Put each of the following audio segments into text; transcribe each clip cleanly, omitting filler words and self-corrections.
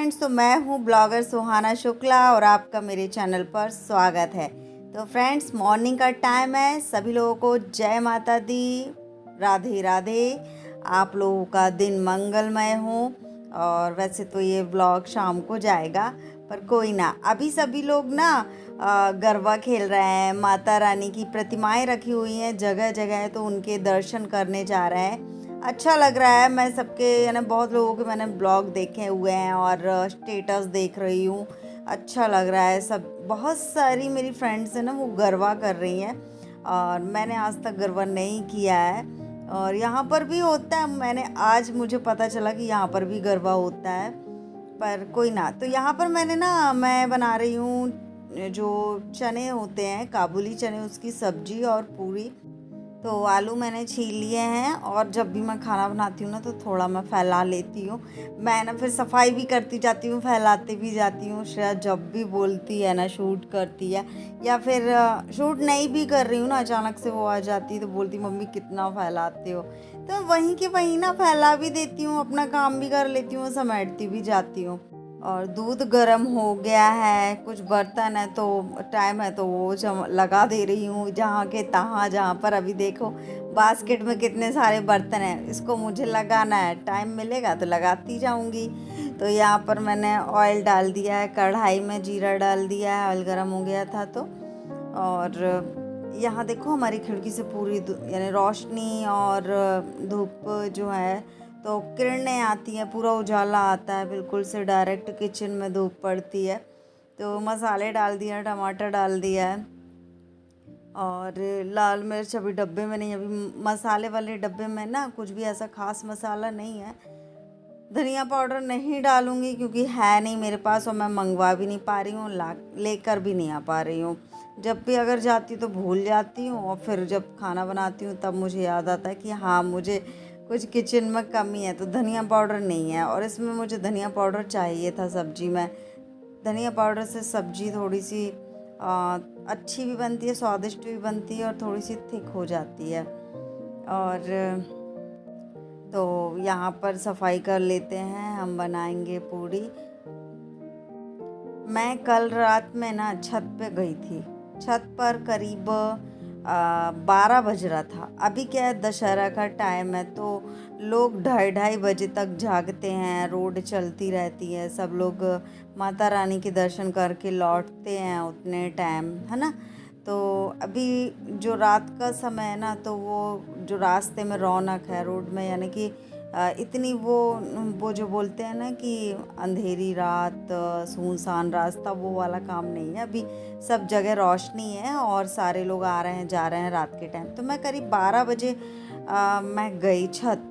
Friends, तो मैं हूँ ब्लॉगर सुहाना शुक्ला और आपका मेरे चैनल पर स्वागत है। तो फ्रेंड्स, मॉर्निंग का टाइम है। सभी लोगों को जय माता दी, राधे राधे। आप लोगों का दिन मंगलमय हो। और वैसे तो ये ब्लॉग शाम को जाएगा, पर कोई ना, अभी सभी लोग ना गरबा खेल रहे हैं। माता रानी की प्रतिमाएं रखी हुई हैं जगह जगह, तो उनके दर्शन करने जा रहे हैं। अच्छा लग रहा है। मैं सबके यानी बहुत लोगों के मैंने ब्लॉग देखे हुए हैं और स्टेटस देख रही हूँ। अच्छा लग रहा है। सब बहुत सारी मेरी फ्रेंड्स हैं ना, वो गरबा कर रही हैं और मैंने आज तक गरबा नहीं किया है। और यहाँ पर भी होता है। मुझे पता चला कि यहाँ पर भी गरबा होता है, पर कोई ना। तो यहाँ पर मैं बना रही हूँ जो चने होते हैं, काबुली चने, उसकी सब्जी और पूरी। तो आलू मैंने छील लिए हैं और जब भी मैं खाना बनाती हूँ ना, तो थोड़ा मैं फैला लेती हूँ। मैं ना फिर सफाई भी करती जाती हूँ, फैलाती भी जाती हूँ। श्रेया जब भी बोलती है ना, शूट करती है या फिर शूट नहीं भी कर रही हूँ ना, अचानक से वो आ जाती है तो बोलती, मम्मी कितना फैलाते हो। तो वहीं के वहीं ना फैला भी देती हूँ, अपना काम भी कर लेती हूँ, समेटती भी जाती हूँ। और दूध गर्म हो गया है, कुछ बर्तन है तो टाइम है तो वो लगा दे रही हूँ जहाँ के तहाँ। जहाँ पर अभी देखो बास्केट में कितने सारे बर्तन हैं, इसको मुझे लगाना है। टाइम मिलेगा तो लगाती जाऊँगी। तो यहाँ पर मैंने ऑयल डाल दिया है, कढ़ाई में जीरा डाल दिया है, ऑयल गर्म हो गया था तो। और यहाँ देखो हमारी खिड़की से पूरी यानी रोशनी और धूप जो है, तो किरणें आती हैं, पूरा उजाला आता है बिल्कुल से, डायरेक्ट किचन में धूप पड़ती है। तो मसाले डाल दिया, टमाटर डाल दिया है और लाल मिर्च अभी डब्बे में नहीं। अभी मसाले वाले डब्बे में ना कुछ भी ऐसा खास मसाला नहीं है। धनिया पाउडर नहीं डालूँगी क्योंकि है नहीं मेरे पास और मैं मंगवा भी नहीं पा रही हूँ, लेकर भी नहीं आ पा रही हूँ। जब भी अगर जाती हूँ तो भूल जाती हूँ और फिर जब खाना बनाती हूँ तब मुझे याद आता है कि हाँ, मुझे कुछ किचन में कमी है। तो धनिया पाउडर नहीं है और इसमें मुझे धनिया पाउडर चाहिए था सब्जी में। धनिया पाउडर से सब्जी थोड़ी सी अच्छी भी बनती है, स्वादिष्ट भी बनती है और थोड़ी सी थिक हो जाती है। और तो यहाँ पर सफाई कर लेते हैं, हम बनाएंगे पूड़ी। मैं कल रात में ना छत पे गई थी। छत पर करीब 12 बज रहा था। अभी क्या है, दशहरा का टाइम है तो लोग 2:30 तक जागते हैं, रोड चलती रहती है, सब लोग माता रानी के दर्शन करके लौटते हैं उतने टाइम, है ना। तो अभी जो रात का समय है ना, तो वो जो रास्ते में रौनक है रोड में, यानी कि इतनी वो जो बोलते हैं ना कि अंधेरी रात, सुनसान रास्ता, वो वाला काम नहीं है। अभी सब जगह रोशनी है और सारे लोग आ रहे हैं जा रहे हैं रात के टाइम। तो मैं करीब 12 बजे मैं गई छत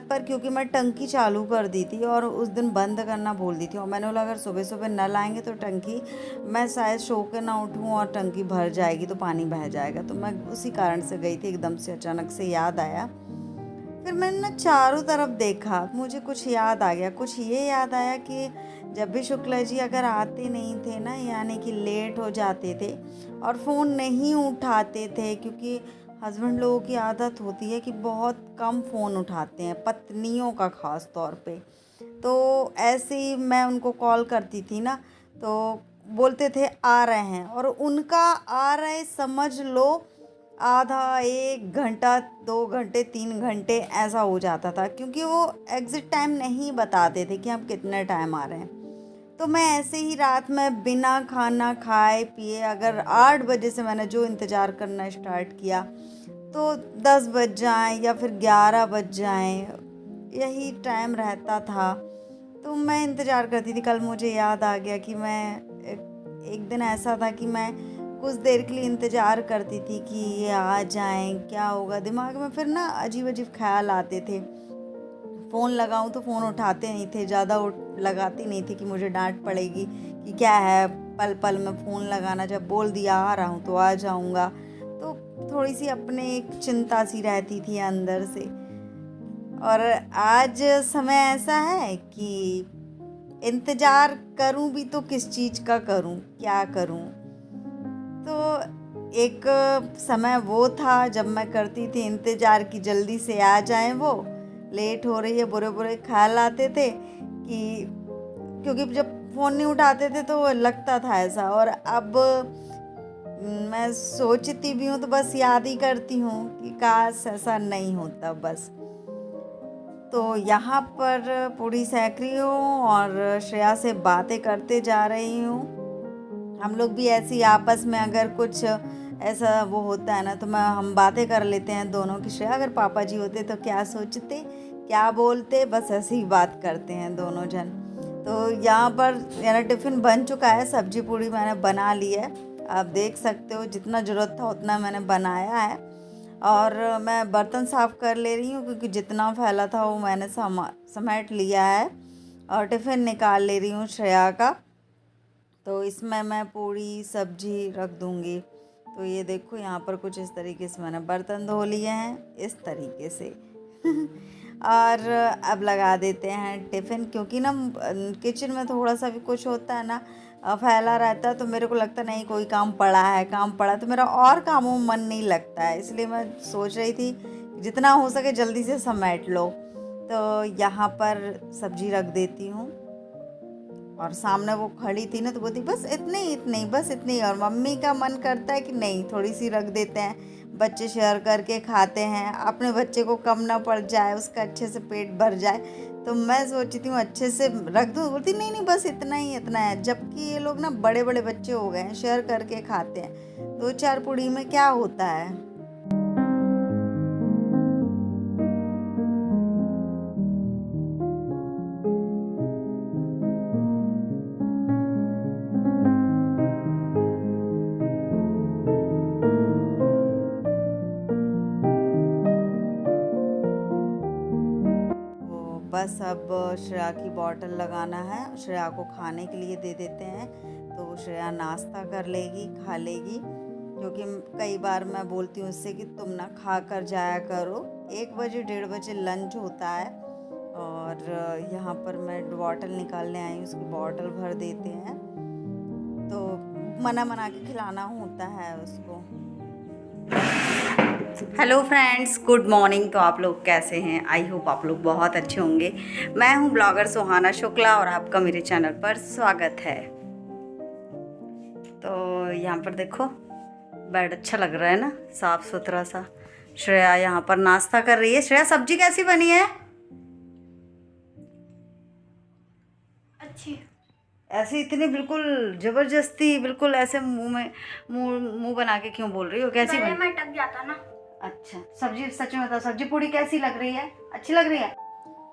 पर क्योंकि मैं टंकी चालू कर दी थी और उस दिन बंद करना भूल दी थी। और मैंने बोला अगर सुबह सुबह नल आएंगे तो टंकी, मैं शायद सो के ना उठूँ और टंकी भर जाएगी तो पानी बह जाएगा। तो मैं उसी कारण से गई थी, एकदम से अचानक से याद आया। फिर मैंने ना चारों तरफ देखा, मुझे कुछ याद आ गया। कुछ ये याद आया कि जब भी शुक्ला जी अगर आते नहीं थे ना, यानी कि लेट हो जाते थे और फ़ोन नहीं उठाते थे, क्योंकि हस्बैंड लोगों की आदत होती है कि बहुत कम फ़ोन उठाते हैं, पत्नियों का ख़ास तौर पे। तो ऐसे ही मैं उनको कॉल करती थी ना, तो बोलते थे आ रहे हैं, और उनका आ रहे समझ लो आधा 1 घंटा 2 घंटे 3 घंटे ऐसा हो जाता था, क्योंकि वो एग्ज़िट टाइम नहीं बताते थे कि हम कितने टाइम आ रहे हैं। तो मैं ऐसे ही रात में बिना खाना खाए पिए, अगर 8 बजे से मैंने जो इंतज़ार करना स्टार्ट किया, तो 10 बज जाएँ या फिर 11 बज जाएँ, यही टाइम रहता था। तो मैं इंतज़ार करती थी। कल मुझे याद आ गया कि एक दिन ऐसा था कि मैं कुछ देर के लिए इंतज़ार करती थी कि ये आ जाएं, क्या होगा। दिमाग में फिर ना अजीब अजीब ख्याल आते थे। फ़ोन लगाऊं तो फ़ोन उठाते नहीं थे, ज़्यादा लगाती नहीं थी कि मुझे डांट पड़ेगी कि क्या है पल पल में फ़ोन लगाना, जब बोल दिया आ रहा हूँ तो आ जाऊँगा। तो थोड़ी सी अपने एक चिंता सी रहती थी अंदर से। और आज समय ऐसा है कि इंतज़ार करूं भी तो किस चीज़ का करूं, क्या करूं। तो एक समय वो था जब मैं करती थी इंतज़ार कि जल्दी से आ जाएं, वो लेट हो रही है, बुरे बुरे ख्याल आते थे कि क्योंकि जब फ़ोन नहीं उठाते थे तो लगता था ऐसा, और अब मैं सोचती भी हूँ तो बस याद ही करती हूँ कि काश ऐसा नहीं होता बस। तो यहाँ पर पूड़ी सेक रही हूँ और श्रेया से बातें करते जा रही हूँ। हम लोग भी ऐसी आपस में अगर कुछ ऐसा वो होता है ना तो हम बातें कर लेते हैं दोनों की। श्रेया अगर पापा जी होते तो क्या सोचते, क्या बोलते, बस ऐसे ही बात करते हैं दोनों जन। तो यहाँ पर मेरा टिफ़िन बन चुका है, सब्जी पूड़ी मैंने बना ली है। आप देख सकते हो जितना ज़रूरत था उतना मैंने बनाया है। और मैं बर्तन साफ़ कर ले रही हूँ क्योंकि जितना फैला था वो मैंने समेट लिया है। और टिफ़िन निकाल ले रही हूँ श्रेया का, तो इसमें मैं पूड़ी सब्जी रख दूँगी। तो ये देखो यहाँ पर कुछ इस तरीके से मैंने बर्तन धो लिए हैं, इस तरीके से। और अब लगा देते हैं टिफ़िन, क्योंकि ना किचन में थोड़ा सा भी कुछ होता है ना फैला रहता है तो मेरे को लगता नहीं कोई काम पड़ा है, तो मेरा और कामों में मन नहीं लगता है। इसलिए मैं सोच रही थी जितना हो सके जल्दी से समेट लो। तो यहाँ पर सब्जी रख देती हूँ, और सामने वो खड़ी थी ना तो बोलती बस इतने ही बस इतने ही। और मम्मी का मन करता है कि नहीं थोड़ी सी रख देते हैं, बच्चे शेयर करके खाते हैं, अपने बच्चे को कम ना पड़ जाए, उसका अच्छे से पेट भर जाए। तो मैं सोचती हूँ अच्छे से रख दूँ, बोलती नहीं बस इतना है। जबकि ये लोग ना बड़े बड़े बच्चे हो गए हैं, शेयर करके खाते हैं, 2-4 पूड़ी में क्या होता है। बस अब श्रेया की बॉटल लगाना है, श्रेया को खाने के लिए दे देते हैं तो श्रेया नाश्ता कर लेगी, खा लेगी। क्योंकि कई बार मैं बोलती हूँ उससे कि तुम ना खा कर जाया करो, 1 बजे 1:30 बजे लंच होता है। और यहाँ पर मैं बॉटल निकालने आई हूँ, उसकी बॉटल भर देते हैं। तो मना के खिलाना होता है उसको। Hello friends, good morning. तो आप लोग कैसे हैं? आई होप आप लोग बहुत अच्छे होंगे। मैं हूं ब्लॉगर सुहाना शुक्ला और आपका मेरे चैनल पर स्वागत है। तो यहाँ पर देखो बेड अच्छा लग रहा है ना, साफ़ सुथरा सा। श्रेया यहाँ पर नाश्ता कर रही है। श्रेया सब्जी कैसी बनी है? अच्छी। ऐसे इतनी बिल्कुल ज़बरदस्ती, बिल्कुल ऐसे मुंह बना के क्यों बोल रही हो? कैसी बनी? मैं टक जाता ना। अच्छा, सब्जी सच में बताओ, सब्जी पूड़ी कैसी लग रही है? अच्छी लग रही है?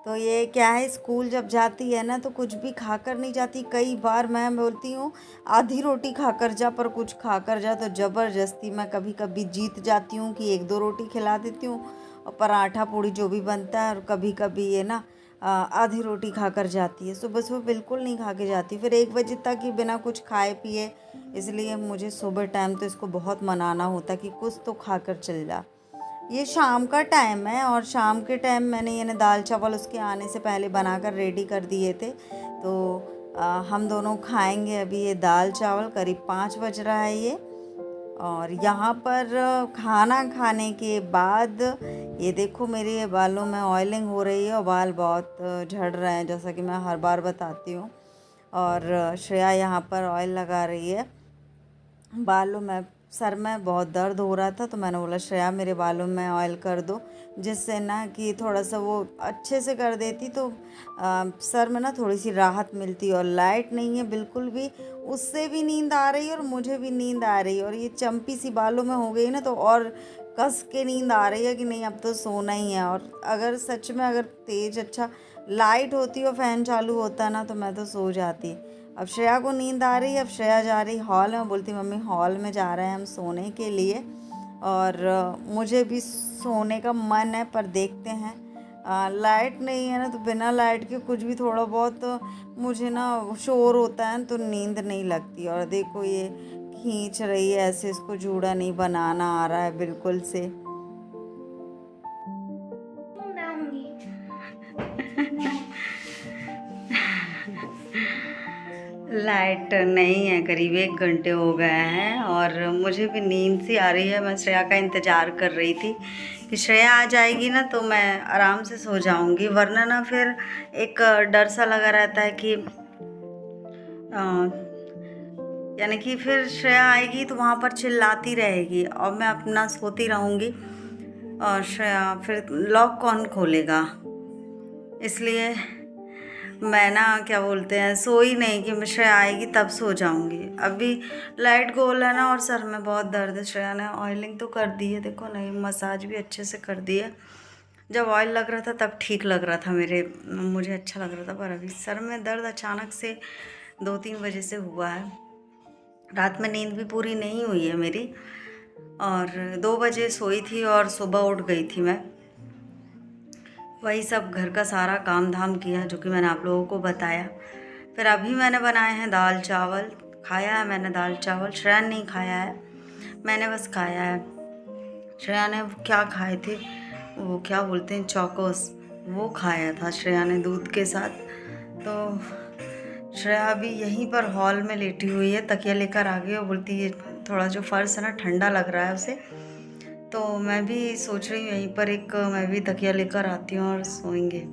तो ये क्या है, स्कूल जब जाती है ना तो कुछ भी खाकर नहीं जाती। कई बार मैं बोलती हूँ आधी रोटी खाकर जा, पर कुछ खाकर जा, तो ज़बरदस्ती मैं कभी कभी जीत जाती हूँ कि 1-2 रोटी खिला देती हूँ, और पराठा पूड़ी जो भी बनता है। और कभी कभी ये ना आधी रोटी खाकर जाती है। सुबह सुबह बिल्कुल नहीं खा के जाती, फिर 1 बजे तक ही बिना कुछ खाए पिए। इसलिए मुझे सुबह टाइम तो इसको बहुत मनाना होता है कि कुछ तो खाकर चल जा। ये शाम का टाइम है, और शाम के टाइम मैंने ये दाल चावल उसके आने से पहले बनाकर रेडी कर दिए थे। तो हम दोनों खाएंगे अभी ये दाल चावल। करीब 5 बज रहा है ये। और यहाँ पर खाना खाने के बाद ये देखो मेरे बालों में ऑयलिंग हो रही है और बाल बहुत झड़ रहे हैं, जैसा कि मैं हर बार बताती हूँ। और श्रेया यहाँ पर ऑयल लगा रही है बालों में। सर में बहुत दर्द हो रहा था तो मैंने बोला श्रेया मेरे बालों में ऑयल कर दो, जिससे ना कि थोड़ा सा वो अच्छे से कर देती तो सर में ना थोड़ी सी राहत मिलती। और लाइट नहीं है बिल्कुल भी, उससे भी नींद आ रही है और मुझे भी नींद आ रही है। और ये चंपी सी बालों में हो गई ना तो और कस के नींद आ रही है कि नहीं अब तो सोना ही है। और अगर सच में अगर तेज़ अच्छा लाइट होती और फैन चालू होता ना तो मैं तो सो जाती। अब श्रेया को नींद आ रही है, अब श्रेया जा रही हॉल में, बोलती मम्मी हॉल में जा रहे हैं हम सोने के लिए। और मुझे भी सोने का मन है, पर देखते हैं। लाइट नहीं है ना तो बिना लाइट के कुछ भी थोड़ा बहुत मुझे ना शोर होता है तो नींद नहीं लगती। और देखो ये खींच रही है ऐसे, इसको जूड़ा नहीं बनाना आ रहा है बिल्कुल से। लाइट नहीं है, करीब 1 घंटे हो गए हैं और मुझे भी नींद सी आ रही है। मैं श्रेया का इंतज़ार कर रही थी कि श्रेया आ जाएगी ना तो मैं आराम से सो जाऊंगी, वरना ना फिर एक डर सा लगा रहता है कि यानी कि फिर श्रेया आएगी तो वहाँ पर चिल्लाती रहेगी और मैं अपना सोती रहूँगी और श्रेया फिर लॉक कौन खोलेगा। इसलिए मैं ना क्या बोलते हैं सोई नहीं कि मैं श्रेया आएगी तब सो जाऊँगी। अभी लाइट गोल है ना और सर में बहुत दर्द है। श्रेया ने ऑयलिंग तो कर दी है, देखो नहीं मसाज भी अच्छे से कर दी है। जब ऑयल लग रहा था तब ठीक लग रहा था, मुझे अच्छा लग रहा था, पर अभी सर में दर्द अचानक से 2-3 बजे से हुआ है। रात में नींद भी पूरी नहीं हुई है मेरी और 2 बजे सोई थी और सुबह उठ गई थी मैं। वही सब घर का सारा काम धाम किया जो कि मैंने आप लोगों को बताया। फिर अभी मैंने बनाए हैं दाल चावल, खाया है मैंने दाल चावल। श्रेया ने नहीं खाया है, मैंने बस खाया है। श्रेया ने क्या खाए थे, वो क्या बोलते हैं चौकोस, वो खाया था श्रेया ने दूध के साथ। तो श्रेया अभी यहीं पर हॉल में लेटी हुई है, तकिया लेकर आ गई और बोलती है थोड़ा जो फर्श है ना ठंडा लग रहा है उसे। तो मैं भी सोच रही हूँ यहीं पर मैं भी तकिया लेकर आती हूँ और सोएंगे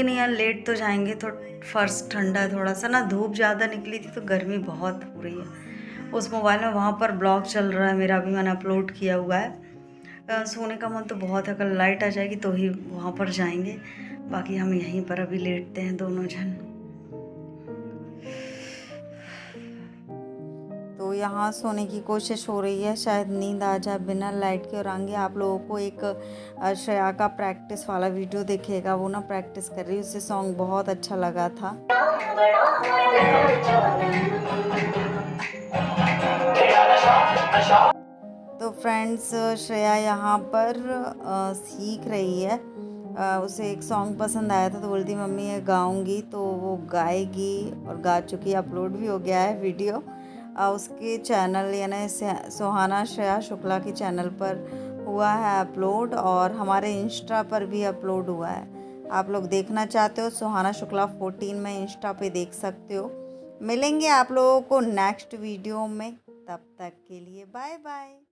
नहीं यार, लेट तो जाएंगे। तो फर्श ठंडा है थोड़ा सा ना, धूप ज़्यादा निकली थी तो गर्मी बहुत हो रही है। उस मोबाइल में वहाँ पर ब्लॉग चल रहा है मेरा, अभी मैंने अपलोड किया हुआ है। सोने का मन तो बहुत है, कल लाइट आ जाएगी तो ही वहाँ पर जाएंगे, बाकी हम यहीं पर अभी लेटते हैं दोनों जन। तो यहाँ सोने की कोशिश हो रही है, शायद नींद आ जाए बिना लाइट के। और आगे आप लोगों को एक श्रेया का प्रैक्टिस वाला वीडियो देखेगा, वो ना प्रैक्टिस कर रही है, उसे सॉन्ग बहुत अच्छा लगा था। तो फ्रेंड्स श्रेया यहाँ पर सीख रही है। उसे एक सॉन्ग पसंद आया था तो बोलती मम्मी ये गाऊंगी, तो वो गाएगी और गा चुकी, अपलोड भी हो गया है वीडियो उसके चैनल यानी सुहाना श्रेया शुक्ला के चैनल पर हुआ है अपलोड, और हमारे इंस्टा पर भी अपलोड हुआ है। आप लोग देखना चाहते हो सुहाना शुक्ला 14 में इंस्टा पे देख सकते हो। मिलेंगे आप लोगों को नेक्स्ट वीडियो में, तब तक के लिए बाय बाय।